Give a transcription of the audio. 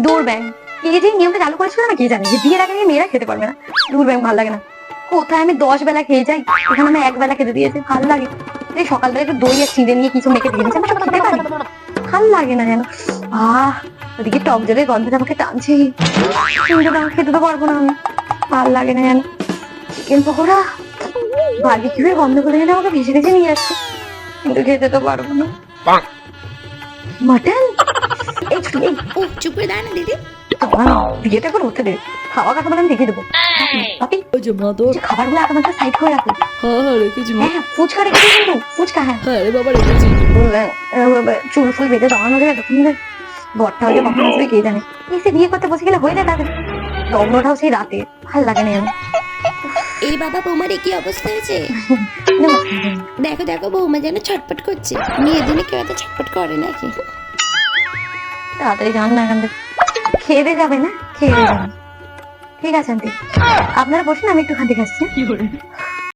দৌড় ব্যাং এই যে নিয়মটা চালু করেছিল না কে জানে যে বিয়ের আগে মেয়েরা খেতে পারবে না। দৌড় ব্যাং ভালো লাগে না। কোথায় আমি 10 বেলা খেয়ে যাই, এখানে আমি 1 বেলা খেতে দিয়েছে, ভালো লাগে। এই সকালবেলা একটু দই আর চিড়ে নিয়ে কিছু মেখে দিয়েছে, আমি খেতে পারি, ভালো লাগে না যেন। ওদিকে টক জলের গন্ধটা আমাকে টানছে, কিন্তু খেতে তো পারবো না আমি, ভালো লাগে না যেন। চিকেন পকোড়া বারবিকিউ এর গন্ধ করে যেন আমাকে ভেসে ভেসে নিয়ে যাচ্ছে, কিন্তু খেতে তো পারবো না। মাটন চুপ করে দাঁড়া না দিদি। বিয়েটা এখন হতে দে, খাওয়া কথা বলে আমি দেখে দেবো। পাপি মা তোর খাবারগুলো আপনাদের সাইড করে রাখো। হ্যাঁ রেখেছি মা। হ্যাঁ ফুচকা রেখেছি কিন্তু, ফুচকা হ্যাঁ। হ্যাঁ রে বাবা রেখেছি। চুল ফুল বেঁধে দাঁড়ানো যাবে তখন বরটা হয়ে কখন আসবে কে জানে। এসে বিয়ে করতে বসে গেলে হয়ে যায় তাদের লগ্নটাও সেই রাতে, ভাল লাগে না যেন। এই বাবা বৌমার কি অবস্থা হয়েছে দেখো দেখো, বৌমা যেন ছটপট করছে। মেয়ের দিনে কেউ এত ছটপট করে নাকি? তাড়াতাড়ি যান না এখান থেকে, খেয়ে দিয়ে যাবে না, খেয়ে দিয়ে যাবেন। ঠিক আছে আন্টি আপনারা বসুন, আমি একটু খান থেকে আসছি।